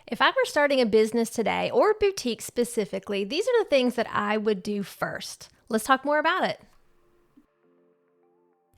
If I were starting a business today, or a boutique specifically, these are the things that I would do first. Let's talk more about it.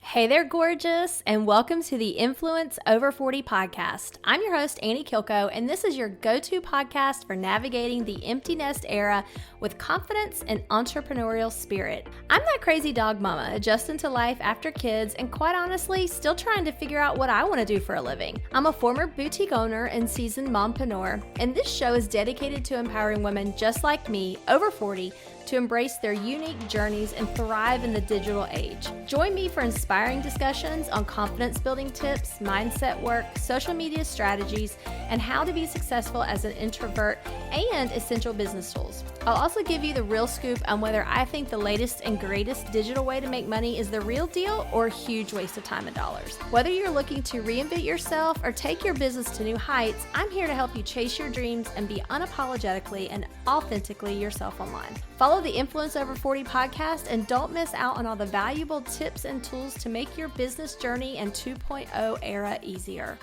Hey there, gorgeous, and welcome to the Influence Over 40 podcast. I'm your host, Annie Kilko, and this is your go-to podcast for navigating the empty nest era with confidence and entrepreneurial spirit. I'm that crazy dog mama adjusting to life after kids and quite honestly, still trying to figure out what I want to do for a living. I'm a former boutique owner and seasoned mompreneur, and this show is dedicated to empowering women just like me, over 40, to embrace their unique journeys and thrive in the digital age. Join me for inspiring discussions on confidence building tips, mindset work, social media strategies, and how to be successful as an introvert and essential business tools. I'll also give you the real scoop on whether I think the latest and greatest digital way to make money is the real deal or a huge waste of time and dollars. Whether you're looking to reinvent yourself or take your business to new heights, I'm here to help you chase your dreams and be unapologetically and authentically yourself online. Follow the Influence Over 40 podcast and don't miss out on all the valuable tips and tools to make your business journey and 2.0 era easier.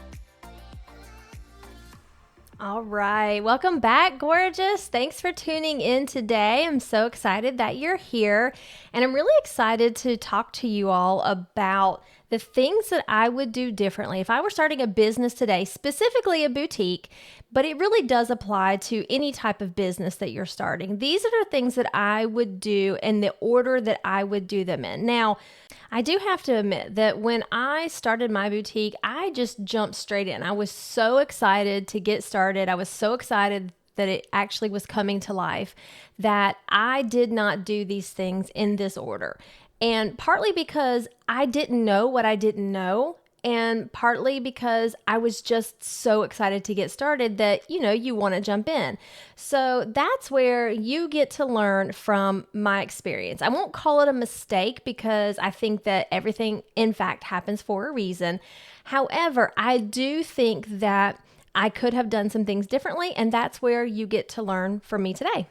All right, welcome back, gorgeous. Thanks for tuning in today. I'm so excited that you're here, and I'm really excited to talk to you all about the things that I would do differently if I were starting a business today, specifically a boutique, but it really does apply to any type of business that you're starting. These are the things that I would do in the order that I would do them in. Now, I do have to admit that when I started my boutique, I just jumped straight in. I was so excited to get started. I was so excited that it actually was coming to life that I did not do these things in this order. And partly because I didn't know what I didn't know, and partly because I was just so excited to get started that, you want to jump in. So that's where you get to learn from my experience. I won't call it a mistake because I think that everything, in fact, happens for a reason. However, I do think that I could have done some things differently, and that's where you get to learn from me today.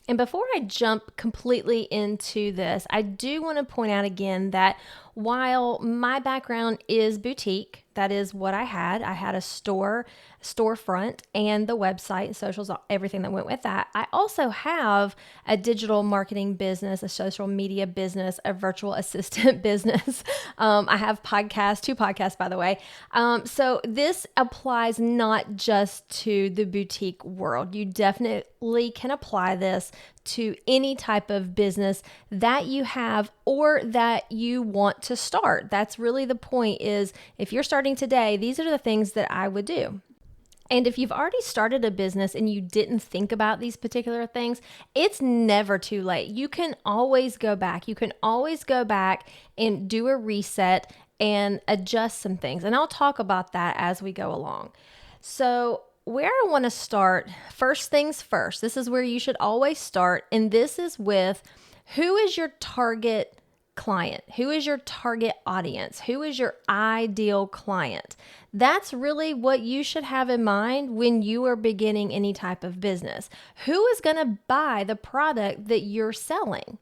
And before I jump completely into this, I do want to point out again that while my background is boutique, that is what I had. I had a storefront, and the website and socials, everything that went with that. I also have a digital marketing business, a social media business, a virtual assistant business. I have two podcasts, by the way. So this applies not just to the boutique world. You definitely can apply this to any type of business that you have or that you want to start. That's really the point, is if you're starting today, these are the things that I would do. And if you've already started a business and you didn't think about these particular things, it's never too late. You can always go back. You can always go back and do a reset and adjust some things. And I'll talk about that as we go along. So where I want to start, first things first, this is where you should always start. And this is with, who is your target client? Who is your target audience? Who is your ideal client? That's really what you should have in mind when you are beginning any type of business. Who is going to buy the product that you're selling?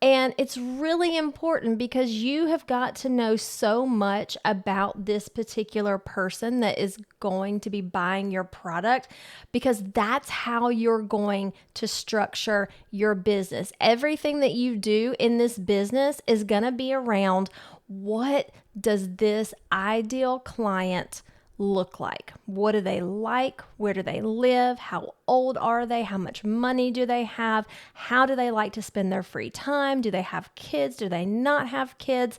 And it's really important because you have got to know so much about this particular person that is going to be buying your product, because that's how you're going to structure your business. Everything that you do in this business is going to be around, what does this ideal client look like? What do they like? Where do they live? How old are they? How much money do they have? How do they like to spend their free time? Do they have kids? Do they not have kids?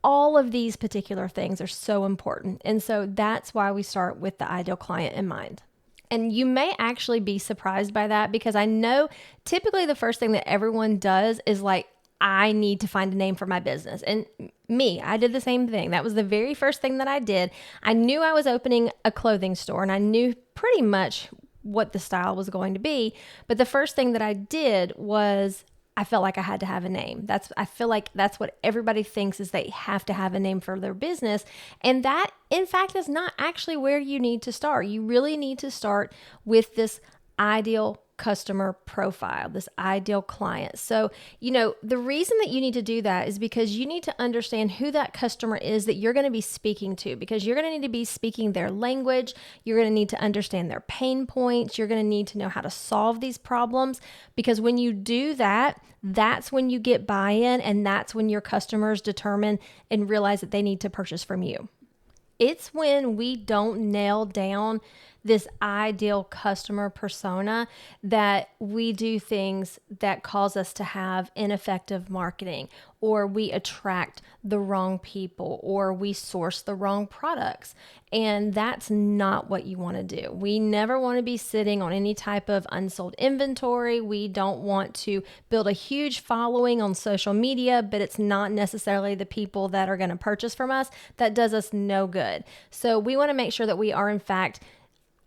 All of these particular things are so important. And so that's why we start with the ideal client in mind. And you may actually be surprised by that, because I know typically the first thing that everyone does is like, I need to find a name for my business. And I did the same thing. That was the very first thing that I did. I knew I was opening a clothing store and I knew pretty much what the style was going to be. But the first thing that I did was, I felt like I had to have a name. I feel like that's what everybody thinks, is they have to have a name for their business. And that, in fact, is not actually where you need to start. You really need to start with this ideal customer profile, this ideal client. So, the reason that you need to do that is because you need to understand who that customer is that you're going to be speaking to, because you're going to need to be speaking their language. You're going to need to understand their pain points. You're going to need to know how to solve these problems, because when you do that, that's when you get buy-in, and that's when your customers determine and realize that they need to purchase from you. It's when we don't nail down this ideal customer persona that we do things that cause us to have ineffective marketing, or we attract the wrong people, or we source the wrong products. And that's not what you want to do. We never want to be sitting on any type of unsold inventory. We don't want to build a huge following on social media, but it's not necessarily the people that are going to purchase from us. That does us no good. So we want to make sure that we are, in fact,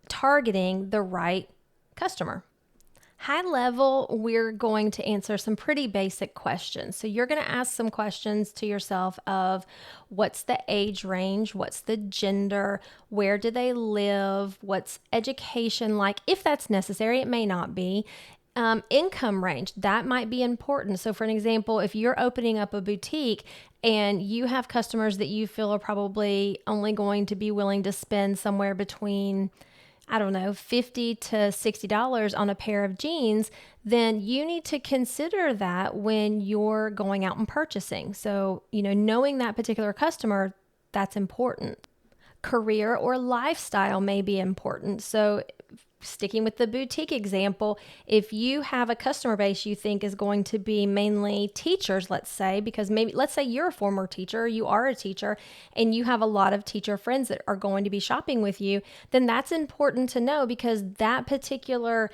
targeting the right customer. High level, we're going to answer some pretty basic questions. So you're going to ask some questions to yourself of what's the age range, what's the gender, where do they live, what's education like, if that's necessary. It may not be. Income range, that might be important. So for an example, if you're opening up a boutique and you have customers that you feel are probably only going to be willing to spend somewhere between $50 to $60 on a pair of jeans, then you need to consider that when you're going out and purchasing. So, knowing that particular customer, that's important. Career or lifestyle may be important. So sticking with the boutique example, if you have a customer base you think is going to be mainly teachers, let's say, because let's say you're a former teacher, you are a teacher, and you have a lot of teacher friends that are going to be shopping with you, then that's important to know, because that particular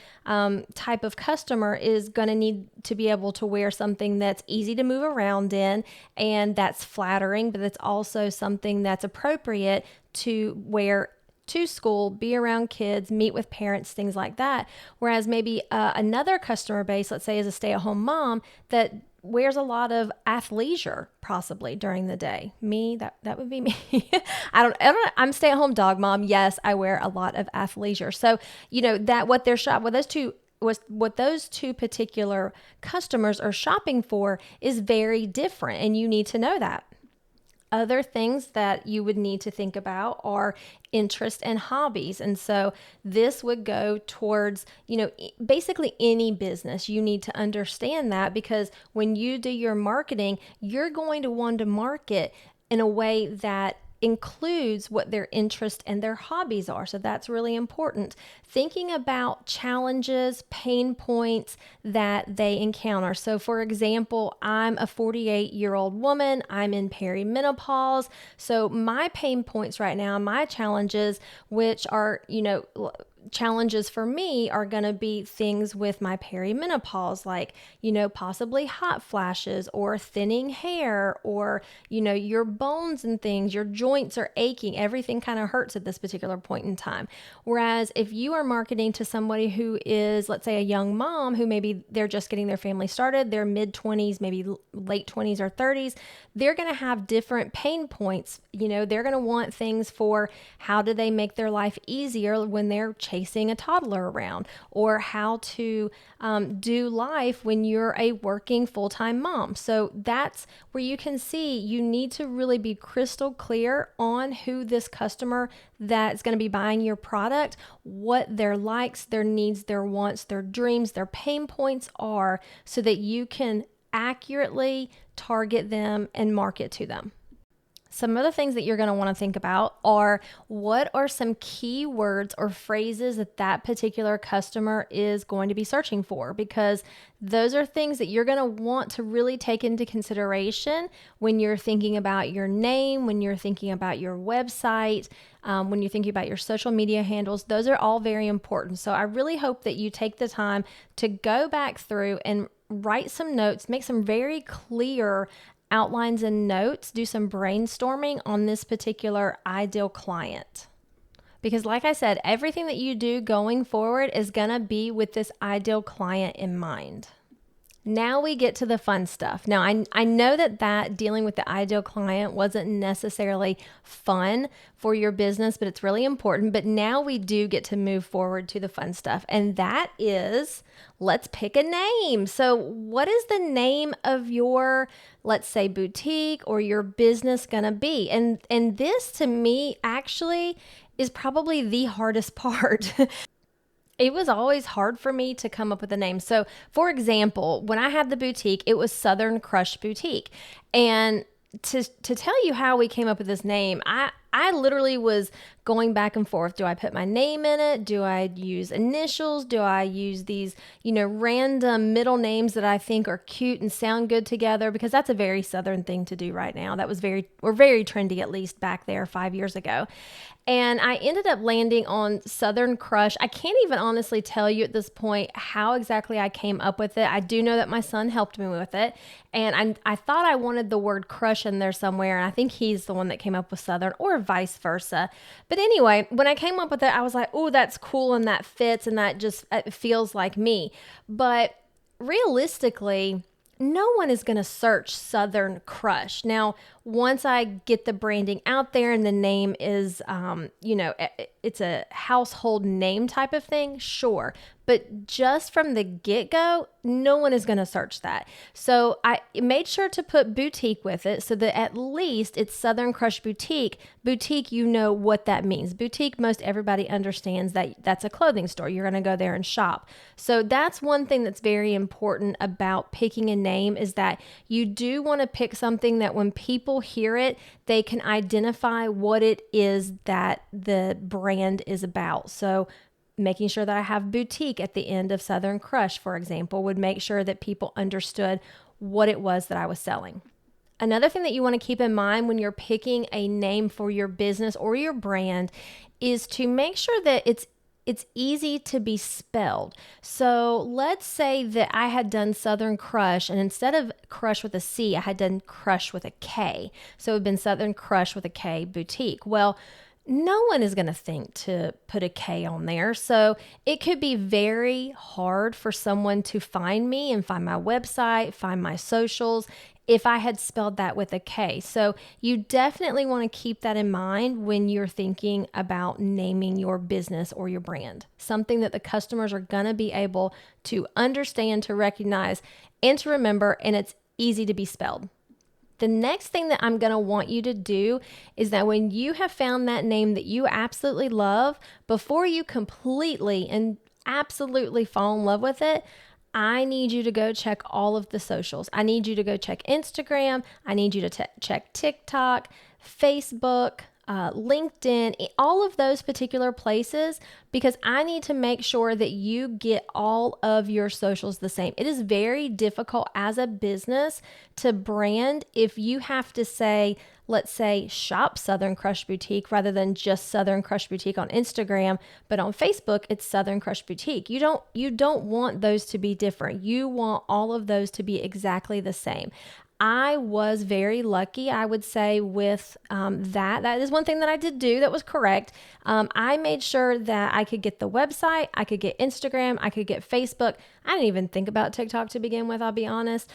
type of customer is going to need to be able to wear something that's easy to move around in and that's flattering, but it's also something that's appropriate to wear to school, be around kids, meet with parents, things like that. Whereas maybe another customer base, let's say, is a stay-at-home mom that wears a lot of athleisure possibly during the day. That would be me. I'm stay-at-home dog mom. Yes, I wear a lot of athleisure. So, that what those two particular customers are shopping for is very different, and you need to know that. Other things that you would need to think about are interest and hobbies. And so this would go towards, basically any business. You need to understand that, because when you do your marketing, you're going to want to market in a way that includes what their interests and their hobbies are. So that's really important. Thinking about challenges, pain points that they encounter. So for example, I'm a 48-year-old woman. I'm in perimenopause. So my pain points right now, my challenges, which are, challenges for me, are going to be things with my perimenopause, like, possibly hot flashes or thinning hair, or, your bones and things, your joints are aching. Everything kind of hurts at this particular point in time. Whereas if you are marketing to somebody who is, let's say, a young mom who maybe they're just getting their family started, they're mid-20s, maybe late 20s or 30s, they're going to have different pain points. They're going to want things for how do they make their life easier when they're chasing a toddler around, or how to do life when you're a working full-time mom. So that's where you can see you need to really be crystal clear on who this customer that's going to be buying your product, what their likes, their needs, their wants, their dreams, their pain points are, so that you can accurately target them and market to them. Some other things that you're going to want to think about are, what are some key words or phrases that particular customer is going to be searching for? Because those are things that you're going to want to really take into consideration when you're thinking about your name, when you're thinking about your website, when you're thinking about your social media handles. Those are all very important. So I really hope that you take the time to go back through and write some notes, make some very clear outlines and notes, do some brainstorming on this particular ideal client. Because like I said, everything that you do going forward is going to be with this ideal client in mind. Now we get to the fun stuff. Now, I know that dealing with the ideal client wasn't necessarily fun for your business, but it's really important. But now we do get to move forward to the fun stuff. And that is, let's pick a name. So what is the name of your, let's say, boutique or your business gonna be? And this to me actually is probably the hardest part. It was always hard for me to come up with a name. So, for example, when I had the boutique, it was Southern Crush Boutique. And to tell you how we came up with this name, I literally was going back and forth. Do I put my name in it? Do I use initials? Do I use these, random middle names that I think are cute and sound good together? Because that's a very Southern thing to do right now. That was very trendy, at least back there 5 years ago. And I ended up landing on Southern Crush. I can't even honestly tell you at this point how exactly I came up with it. I do know that my son helped me with it. And I thought I wanted the word crush in there somewhere. And I think he's the one that came up with Southern, or vice versa. But anyway, when I came up with it, I was like, oh, that's cool and that fits and that just it feels like me. But realistically, no one is going to search Southern Crush. Now, once I get the branding out there and the name is, it's a household name type of thing, sure. But just from the get-go, no one is going to search that. So I made sure to put boutique with it so that at least it's Southern Crush Boutique. Boutique, you know what that means. Boutique, most everybody understands that that's a clothing store. You're going to go there and shop. So that's one thing that's very important about picking a name, is that you do want to pick something that when people hear it, they can identify what it is that the brand is about. So making sure that I have boutique at the end of Southern Crush, for example, would make sure that people understood what it was that I was selling. Another thing that you want to keep in mind when you're picking a name for your business or your brand is to make sure that it's easy to be spelled. So let's say that I had done Southern Crush, and instead of Crush with a C, I had done Crush with a K. So it would have been Southern Crush with a K Boutique. Well, no one is going to think to put a K on there. So it could be very hard for someone to find me and find my website, find my socials, if I had spelled that with a K. So you definitely want to keep that in mind when you're thinking about naming your business or your brand. Something that the customers are going to be able to understand, to recognize, and to remember, and it's easy to be spelled. The next thing that I'm going to want you to do is that when you have found that name that you absolutely love, before you completely and absolutely fall in love with it, I need you to go check all of the socials. I need you to go check Instagram. I need you to check TikTok, Facebook, LinkedIn, all of those particular places, because I need to make sure that you get all of your socials the same. It is very difficult as a business to brand if you have to say, let's say, shop Southern Crush Boutique rather than just Southern Crush Boutique on Instagram, but on Facebook it's Southern Crush Boutique. You don't want those to be different. You want all of those to be exactly the same. I was very lucky, I would say, with that. That is one thing that I did do that was correct. I made sure that I could get the website, I could get Instagram, I could get Facebook. I didn't even think about TikTok to begin with, I'll be honest.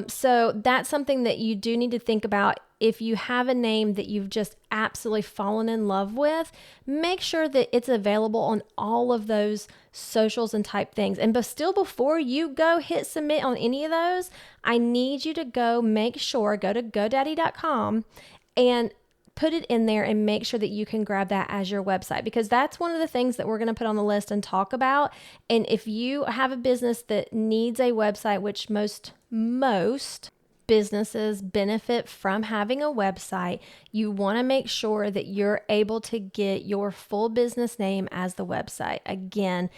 So that's something that you do need to think about. If you have a name that you've just absolutely fallen in love with, make sure that it's available on all of those socials and type things. But still, before you go hit submit on any of those, I need you to go to GoDaddy.com and put it in there and make sure that you can grab that as your website, because that's one of the things that we're going to put on the list and talk about. And if you have a business that needs a website, which most businesses benefit from having a website, you want to make sure that you're able to get your full business name as the website. Again,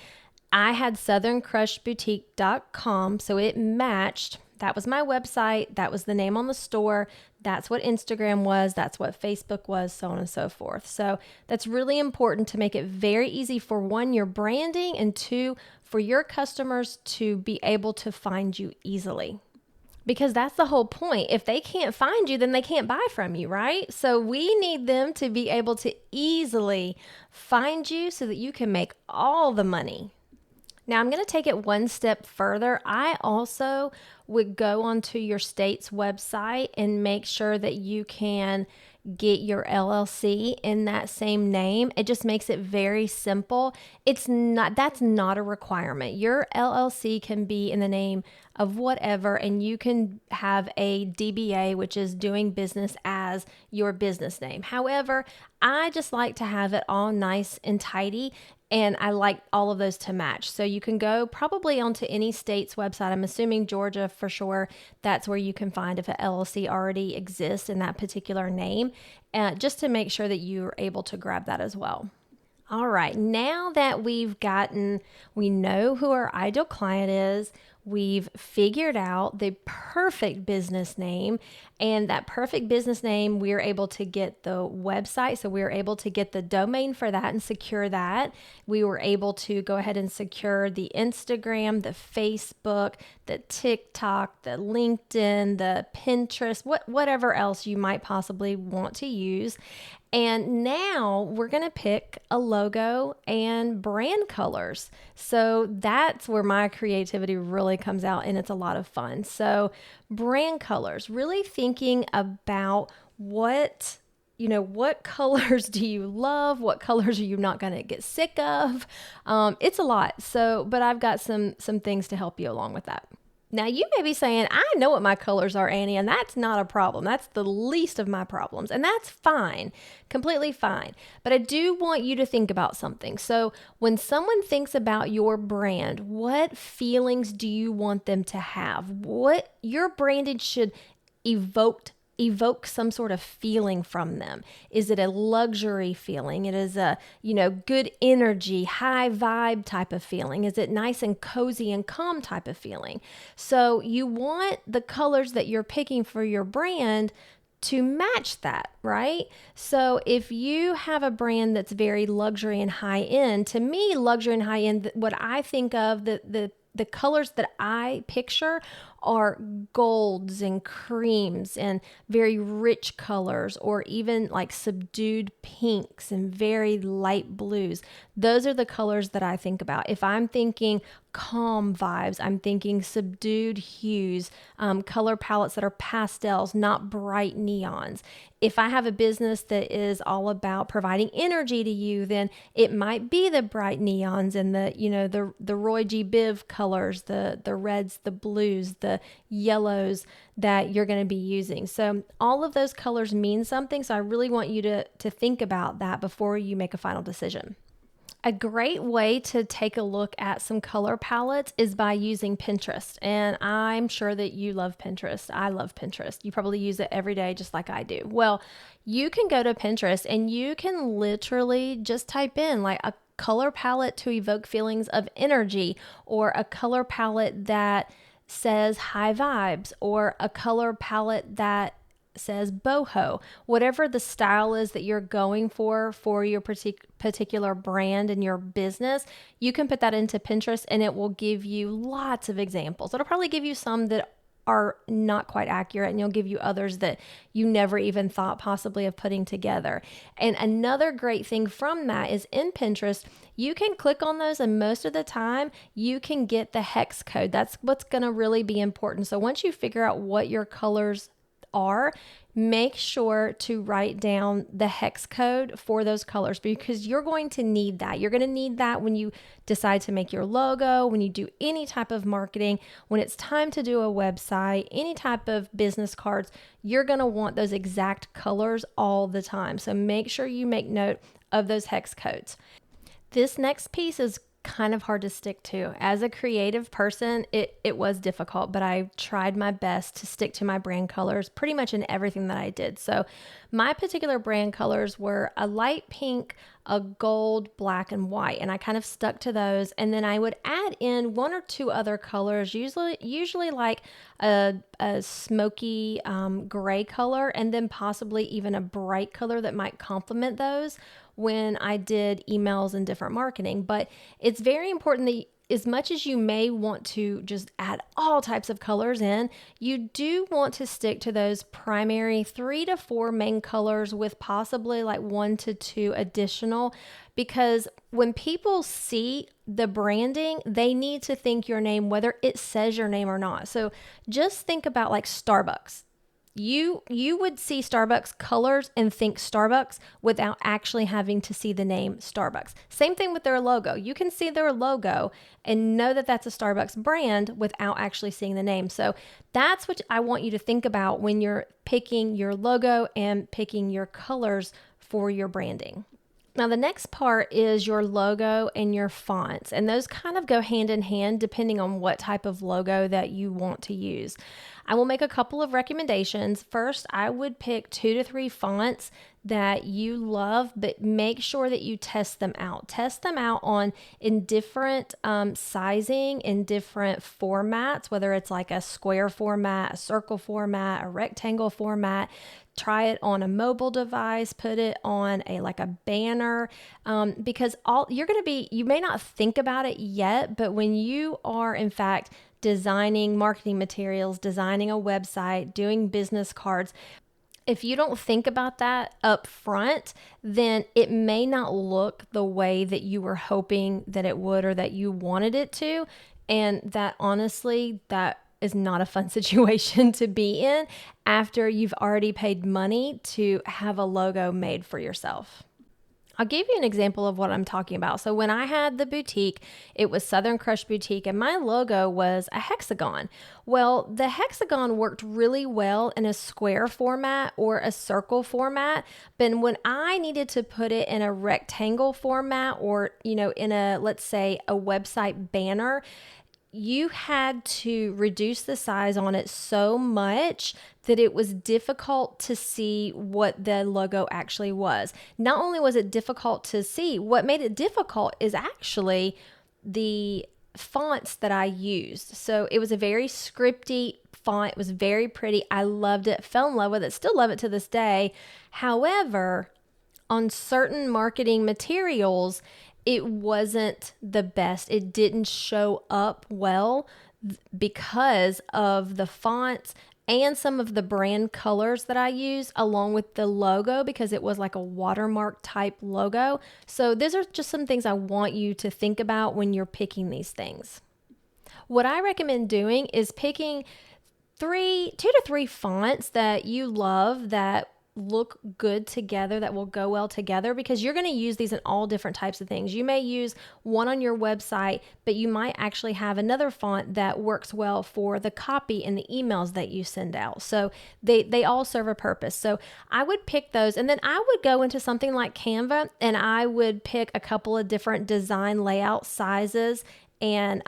I had southerncrushboutique.com, so it matched. That was my website. That was the name on the store. That's what Instagram was. That's what Facebook was, so on and so forth. So that's really important to make it very easy for one, your branding, and two, for your customers to be able to find you easily. Because that's the whole point. If they can't find you, then they can't buy from you, right? So we need them to be able to easily find you so that you can make all the money. Now, I'm going to take it one step further. I also would go onto your state's website and make sure that you can get your LLC in that same name. It just makes it very simple. That's not a requirement. Your LLC can be in the name of whatever, and you can have a DBA, which is doing business as your business name. However, I just like to have it all nice and tidy, and I like all of those to match. So you can go probably onto any state's website. I'm assuming Georgia for sure. That's where you can find if an LLC already exists in that particular name, just to make sure that you're able to grab that as well. All right, now that we know who our ideal client is, we've figured out the perfect business name, and that perfect business name, we're able to get the website. So we were able to get the domain for that and secure that. We were able to go ahead and secure the Instagram, the Facebook, the TikTok, the LinkedIn, the Pinterest, whatever else you might possibly want to use. And now we're going to pick a logo and brand colors. So that's where my creativity really comes out, and it's a lot of fun. So brand colors, really thinking about what colors do you love? What colors are you not going to get sick of? It's a lot. So, but I've got some things to help you along with that. Now, you may be saying, I know what my colors are, Annie, and that's not a problem. That's the least of my problems, and that's fine, completely fine. But I do want you to think about something. So when someone thinks about your brand, what feelings do you want them to have? What your branding should evoke some sort of feeling from them. Is it a luxury feeling? It is a, good energy, high vibe type of feeling. Is it nice and cozy and calm type of feeling? So you want the colors that you're picking for your brand to match that, right? So if you have a brand that's very luxury and high end, to me, luxury and high end, what I think of, the colors that I picture are golds and creams and very rich colors, or even like subdued pinks and very light blues. Those are the colors that I think about. If I'm thinking calm vibes, I'm thinking subdued hues, color palettes that are pastels, not bright neons. If I have a business that is all about providing energy to you, then it might be the bright neons and the Roy G. Biv colors, the reds, the blues, the yellows that you're going to be using. So all of those colors mean something. So I really want you to think about that before you make a final decision. A great way to take a look at some color palettes is by using Pinterest. And I'm sure that you love Pinterest. I love Pinterest. You probably use it every day just like I do. Well, you can go to Pinterest and you can literally just type in like a color palette to evoke feelings of energy, or a color palette that says high vibes, or a color palette that says boho. Whatever the style is that you're going for your particular brand and your business, you can put that into Pinterest and it will give you lots of examples. It'll probably give you some that are not quite accurate, and you'll give you others that you never even thought possibly of putting together. And another great thing from that is in Pinterest, you can click on those, and most of the time you can get the hex code. That's what's going to really be important. So once you figure out what your colors are, make sure to write down the hex code for those colors, because you're going to need that. You're going to need that when you decide to make your logo, when you do any type of marketing, when it's time to do a website, any type of business cards, you're going to want those exact colors all the time. So make sure you make note of those hex codes. This next piece is kind of hard to stick to. As a creative person, it was difficult, but I tried my best to stick to my brand colors pretty much in everything that I did. So my particular brand colors were a light pink, a gold, black, and white, and I kind of stuck to those. And then I would add in one or two other colors, usually like a smoky gray color, and then possibly even a bright color that might complement those when I did emails and different marketing. But it's very important that as much as you may want to just add all types of colors in, you do want to stick to those primary 3 to 4 main colors with possibly like 1 to 2 additional, because when people see the branding, they need to think your name, whether it says your name or not. So just think about like Starbucks. You would see Starbucks colors and think Starbucks without actually having to see the name Starbucks. Same thing with their logo. You can see their logo and know that that's a Starbucks brand without actually seeing the name. So that's what I want you to think about when you're picking your logo and picking your colors for your branding. Now, the next part is your logo and your fonts, and those kind of go hand in hand depending on what type of logo that you want to use. I will make a couple of recommendations. First, I would pick 2 to 3 fonts that you love, but make sure that you test them out. Test them out in different sizing, in different formats, whether it's like a square format, a circle format, a rectangle format. Try it on a mobile device, put it on like a banner, because you may not think about it yet, but when you are in fact designing marketing materials, designing a website, doing business cards, if you don't think about that up front, then it may not look the way that you were hoping that it would or that you wanted it to. And that honestly, that is not a fun situation to be in after you've already paid money to have a logo made for yourself. I'll give you an example of what I'm talking about. So when I had the boutique, it was Southern Crush Boutique, and my logo was a hexagon. Well, the hexagon worked really well in a square format or a circle format, but when I needed to put it in a rectangle format or, in let's say a website banner, you had to reduce the size on it so much that it was difficult to see what the logo actually was. Not only was it difficult to see, what made it difficult is actually the fonts that I used. So it was a very scripty font. It was very pretty. I loved it, fell in love with it, still love it to this day. However, on certain marketing materials, it wasn't the best. It didn't show up well because of the fonts and some of the brand colors that I use, along with the logo, because it was like a watermark type logo. So these are just some things I want you to think about when you're picking these things. What I recommend doing is picking 2 to 3 fonts that you love, that look good together, that will go well together, because you're going to use these in all different types of things. You may use one on your website, but you might actually have another font that works well for the copy and the emails that you send out. So they all serve a purpose. So I would pick those, and then I would go into something like Canva and I would pick a couple of different design layout sizes and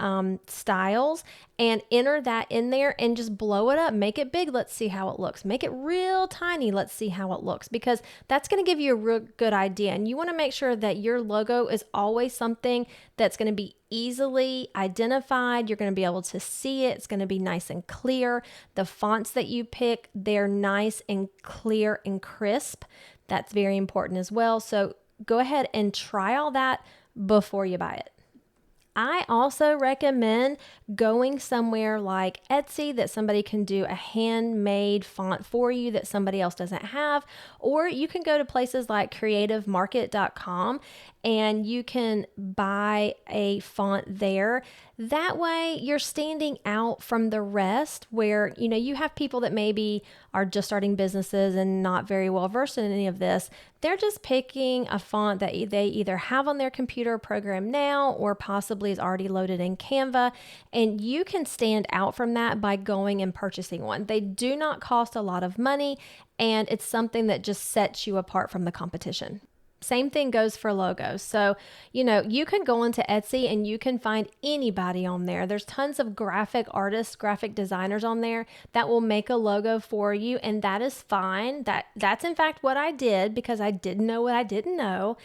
styles and enter that in there and just blow it up. Make it big. Let's see how it looks. Make it real tiny. Let's see how it looks, because that's going to give you a real good idea. And you want to make sure that your logo is always something that's going to be easily identified. You're going to be able to see it. It's going to be nice and clear. The fonts that you pick, they're nice and clear and crisp. That's very important as well. So go ahead and try all that before you buy it. I also recommend going somewhere like Etsy, that somebody can do a handmade font for you that somebody else doesn't have, or you can go to places like creativemarket.com and you can buy a font there. That way you're standing out from the rest, where, you have people that maybe are just starting businesses and not very well versed in any of this. They're just picking a font that they either have on their computer program now or possibly is already loaded in Canva. And you can stand out from that by going and purchasing one. They do not cost a lot of money, and it's something that just sets you apart from the competition. Same thing goes for logos. So, you can go into Etsy and you can find anybody on there. There's tons of graphic artists, graphic designers on there that will make a logo for you. And that is fine. That's in fact what I did, because I didn't know what I didn't know.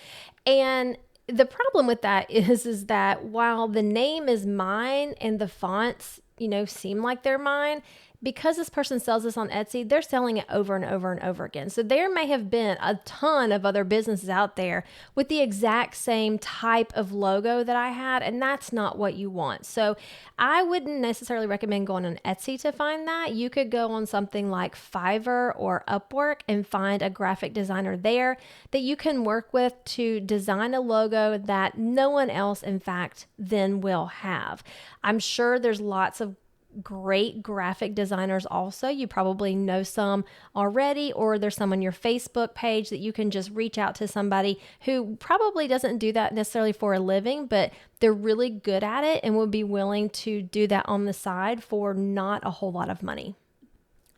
And the problem with that is that while the name is mine and the fonts, seem like they're mine, because this person sells this on Etsy, they're selling it over and over and over again. So there may have been a ton of other businesses out there with the exact same type of logo that I had, and that's not what you want. So I wouldn't necessarily recommend going on Etsy to find that. You could go on something like Fiverr or Upwork and find a graphic designer there that you can work with to design a logo that no one else, in fact, then will have. I'm sure there's lots of great graphic designers also. You probably know some already, or there's some on your Facebook page that you can just reach out to somebody who probably doesn't do that necessarily for a living, but they're really good at it and would be willing to do that on the side for not a whole lot of money.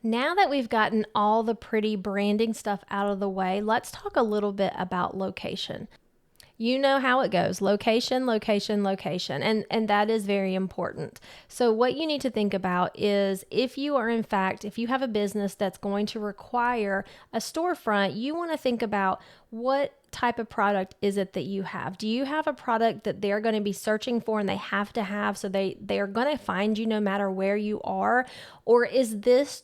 Now that we've gotten all the pretty branding stuff out of the way, let's talk a little bit about location. You know how it goes. Location, location, location. And that is very important. So what you need to think about is if you have a business that's going to require a storefront, you want to think about what type of product is it that you have. Do you have a product that they're going to be searching for and they have to have, so they are going to find you no matter where you are? Or is this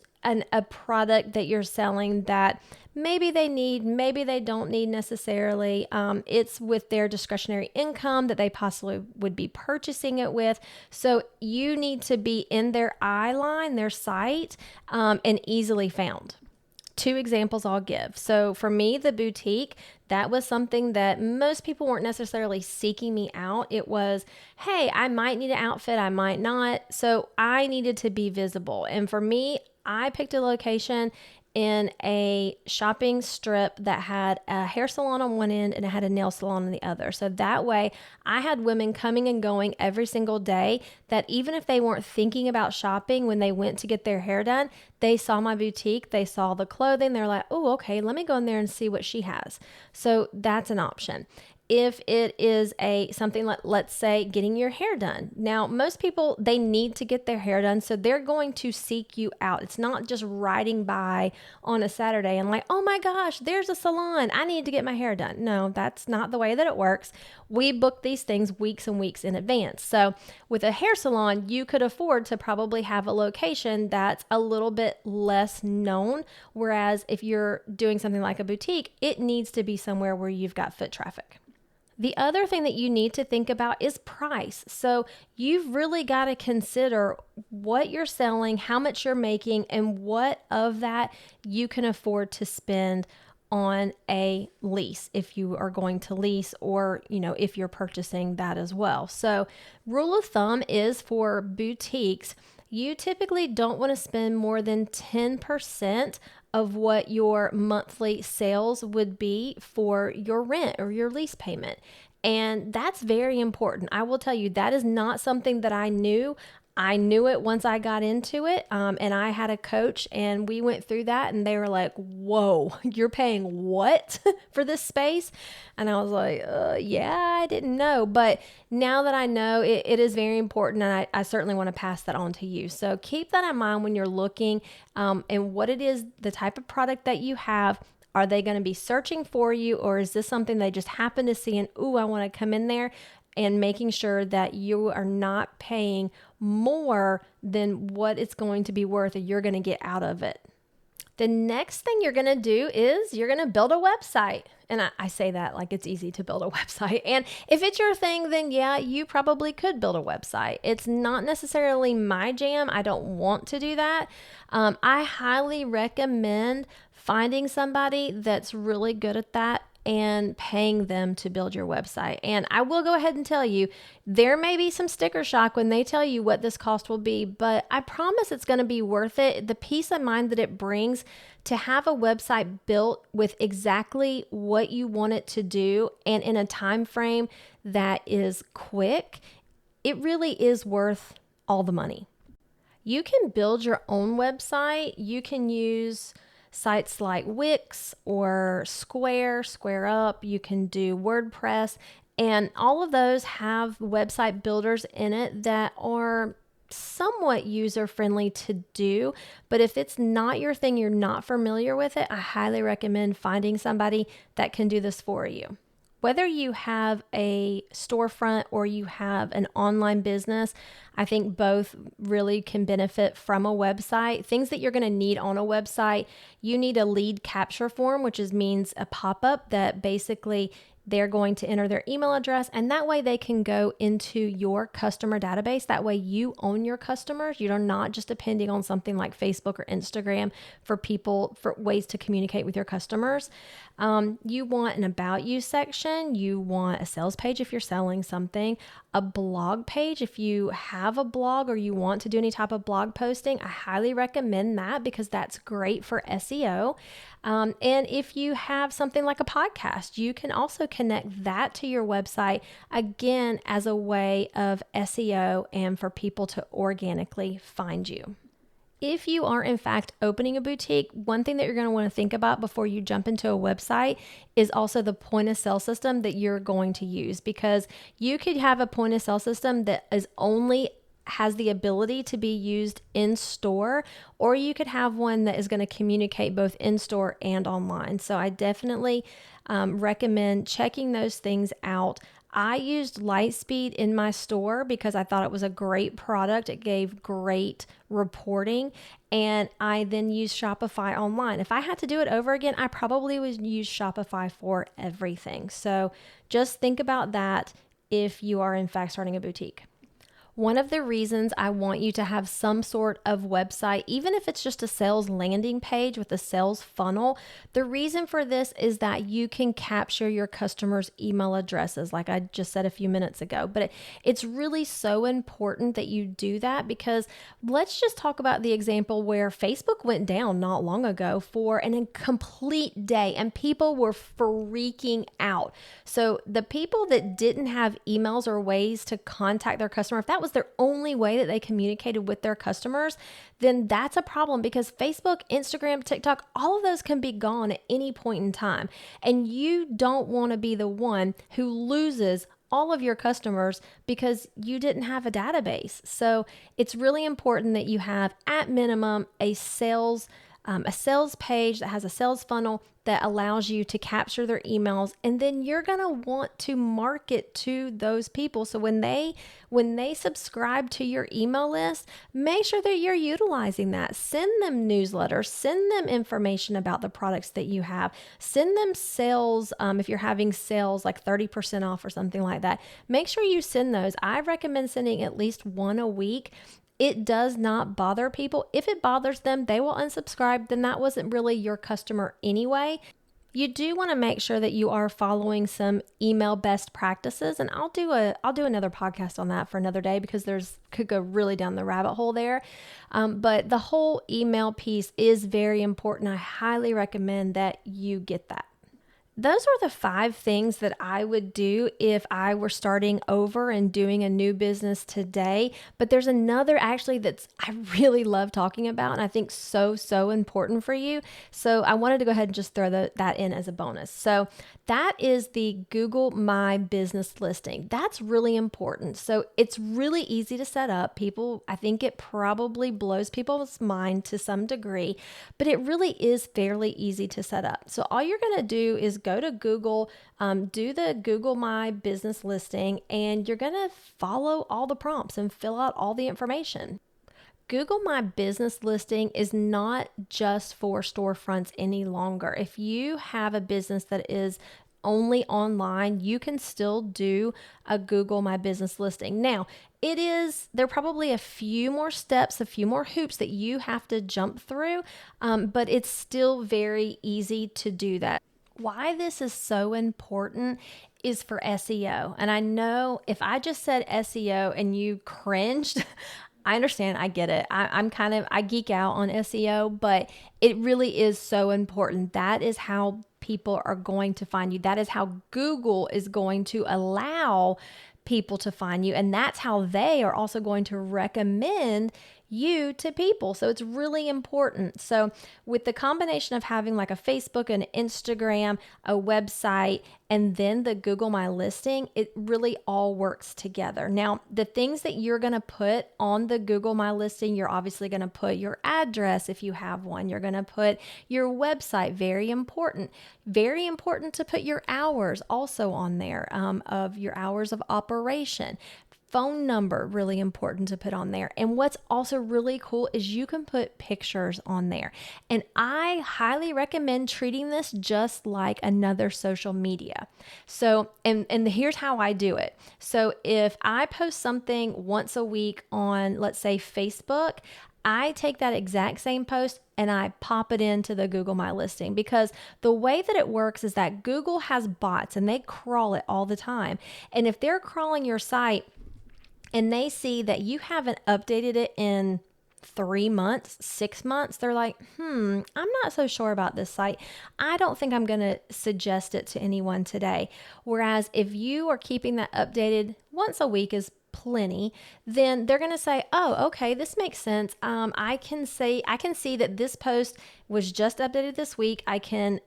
a product that you're selling that maybe they need, maybe they don't need necessarily? It's with their discretionary income that they possibly would be purchasing it with. So you need to be in their eye line, their sight, and easily found. 2 examples I'll give. So for me, the boutique, that was something that most people weren't necessarily seeking me out. It was, hey, I might need an outfit, I might not. So I needed to be visible. And for me, I picked a location in a shopping strip that had a hair salon on one end and it had a nail salon on the other. So that way I had women coming and going every single day that even if they weren't thinking about shopping, when they went to get their hair done, they saw my boutique, they saw the clothing, they're like, oh, okay, let me go in there and see what she has. So that's an option. If it is something like, let's say, getting your hair done. Now, most people, they need to get their hair done, so they're going to seek you out. It's not just riding by on a Saturday and like, oh my gosh, there's a salon, I need to get my hair done. No, that's not the way that it works. We book these things weeks and weeks in advance. So with a hair salon, you could afford to probably have a location that's a little bit less known, whereas if you're doing something like a boutique, it needs to be somewhere where you've got foot traffic. The other thing that you need to think about is price. So you've really got to consider what you're selling, how much you're making, and what of that you can afford to spend on a lease if you are going to lease, or if you're purchasing that as well. So rule of thumb is for boutiques, you typically don't want to spend more than 10% of what your monthly sales would be for your rent or your lease payment. And that's very important. I will tell you, that is not something that I knew. I knew it once I got into it, and I had a coach and we went through that and they were like, whoa, you're paying what for this space? And I was like, yeah, I didn't know. But now that I know, it is very important, and I certainly want to pass that on to you. So keep that in mind when you're looking and what it is, the type of product that you have. Are they going to be searching for you, or is this something they just happen to see and, ooh, I want to come in there? And making sure that you are not paying more than what it's going to be worth or you're going to get out of it. The next thing you're going to do is you're going to build a website. And I say that like it's easy to build a website. And if it's your thing, then yeah, you probably could build a website. It's not necessarily my jam. I don't want to do that. I highly recommend finding somebody that's really good at that and paying them to build your website. And I will go ahead and tell you, there may be some sticker shock when they tell you what this cost will be, but I promise it's going to be worth it. The peace of mind that it brings to have a website built with exactly what you want it to do and in a time frame that is quick, it really is worth all the money. You can build your own website. You can use sites like Wix or Square, SquareUp. You can do WordPress, and all of those have website builders in it that are somewhat user-friendly to do. But if it's not your thing, you're not familiar with it, I highly recommend finding somebody that can do this for you. Whether you have a storefront or you have an online business, I think both really can benefit from a website. Things that you're going to need on a website, you need a lead capture form, which means a pop-up that basically they're going to enter their email address, and that way they can go into your customer database. That way you own your customers. You're not just depending on something like Facebook or Instagram for ways to communicate with your customers. You want an about you section. You want a sales page if you're selling something, a blog page if you have a blog or you want to do any type of blog posting. I highly recommend that because that's great for SEO. And if you have something like a podcast, you can also connect that to your website, again, as a way of SEO and for people to organically find you. If you are in fact opening a boutique, one thing that you're going to want to think about before you jump into a website is also the point of sale system that you're going to use, because you could have a point of sale system that has the ability to be used in store, or you could have one that is going to communicate both in store and online. So I definitely recommend checking those things out. I used Lightspeed in my store because I thought it was a great product. It gave great reporting, and I then used Shopify online. If I had to do it over again, I probably would use Shopify for everything. So just think about that if you are in fact starting a boutique. One of the reasons I want you to have some sort of website, even if it's just a sales landing page with a sales funnel, the reason for this is that you can capture your customers' email addresses, like I just said a few minutes ago. But it's really so important that you do that, because let's just talk about the example where Facebook went down not long ago for a complete day and people were freaking out. So the people that didn't have emails or ways to contact their customer, if that was their only way that they communicated with their customers, then that's a problem, because Facebook, Instagram, TikTok, all of those can be gone at any point in time. And you don't want to be the one who loses all of your customers because you didn't have a database. So it's really important that you have, at minimum, a sales page that has a sales funnel that allows you to capture their emails, and then you're going to want to market to those people. So when they subscribe to your email list, make sure that you're utilizing that. Send them newsletters, send them information about the products that you have, send them sales. If you're having sales like 30% off or something like that, make sure you send those. I recommend sending at least one a week. It does not bother people. If it bothers them, they will unsubscribe. Then that wasn't really your customer anyway. You do want to make sure that you are following some email best practices, and I'll do another podcast on that for another day, because could go really down the rabbit hole there. But the whole email piece is very important. I highly recommend that you get that. Those are the 5 things that I would do if I were starting over and doing a new business today. But there's another actually I really love talking about, and I think so important for you. So I wanted to go ahead and just throw that in as a bonus. So that is the Google My Business listing. That's really important. So it's really easy to set up. I think it probably blows people's mind to some degree, but it really is fairly easy to set up. So all you're going to do is go to Google, do the Google My Business listing, and you're going to follow all the prompts and fill out all the information. Google My Business listing is not just for storefronts any longer. If you have a business that is only online, you can still do a Google My Business listing. Now, there are probably a few more steps, a few more hoops that you have to jump through, but it's still very easy to do that. Why this is so important is for SEO. And I know if I just said SEO and you cringed, I understand. I get it. I geek out on SEO, but it really is so important. That is how people are going to find you. That is how Google is going to allow people to find you. And that's how they are also going to recommend you to people. So it's really important. So with the combination of having like a Facebook, an Instagram, a website, and then the Google My Listing, it really all works together. Now, the things that you're going to put on the Google My Listing, you're obviously going to put your address if you have one. You're going to put your website, very important. Very important to put your hours also on there, of your hours of operation. Phone number, really important to put on there. And what's also really cool is you can put pictures on there. And I highly recommend treating this just like another social media. So, and here's how I do it. So if I post something once a week on, let's say, Facebook, I take that exact same post and I pop it into the Google My Listing, because the way that it works is that Google has bots and they crawl it all the time. And if they're crawling your site and they see that you haven't updated it in 3 months, 6 months, they're like, I'm not so sure about this site. I don't think I'm going to suggest it to anyone today. Whereas if you are keeping that updated once a week is plenty, then they're going to say, oh, okay, this makes sense. I can see that this post was just updated this week. I can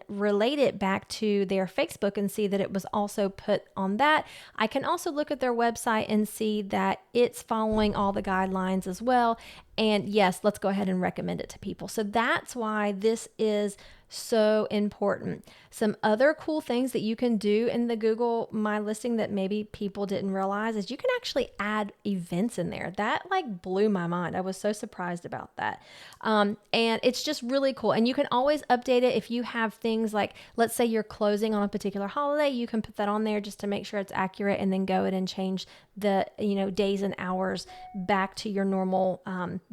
relate it back to their Facebook and see that it was also put on that. I can also look at their website and see that it's following all the guidelines as well. And yes, let's go ahead and recommend it to people. So that's why this is so important. Some other cool things that you can do in the Google My Listing that maybe people didn't realize is you can actually add events in there. That like blew my mind. I was so surprised about that. And it's just really cool. And you can always update it if you have things like, let's say you're closing on a particular holiday, you can put that on there just to make sure it's accurate, and then go in and change the, days and hours back to your normal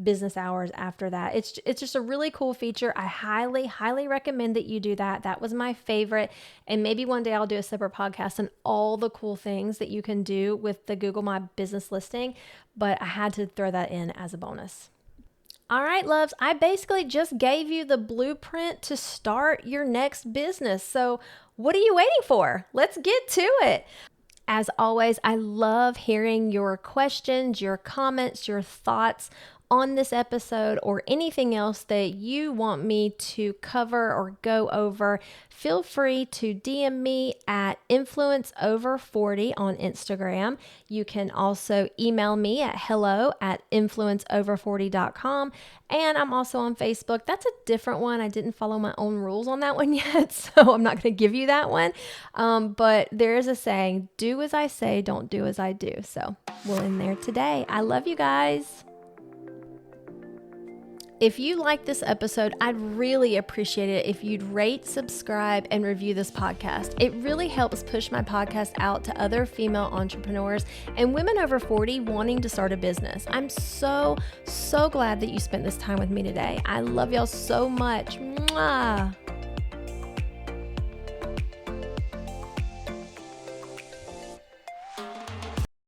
business hours after that. It's just a really cool feature. I highly, highly recommend that you do that. That was my favorite. And maybe one day I'll do a separate podcast on all the cool things that you can do with the Google My Business Listing, but I had to throw that in as a bonus. All right, loves, I basically just gave you the blueprint to start your next business. So what are you waiting for? Let's get to it. As always, I love hearing your questions, your comments, your thoughts on this episode, or anything else that you want me to cover or go over. Feel free to DM me at influenceover40 on Instagram. You can also email me at hello@influenceover40.com. And I'm also on Facebook. That's a different one. I didn't follow my own rules on that one yet, so I'm not going to give you that one. But there is a saying, do as I say, don't do as I do. So we'll end there today. I love you guys. If you like this episode, I'd really appreciate it if you'd rate, subscribe, and review this podcast. It really helps push my podcast out to other female entrepreneurs and women over 40 wanting to start a business. I'm so glad that you spent this time with me today. I love y'all so much. Mwah.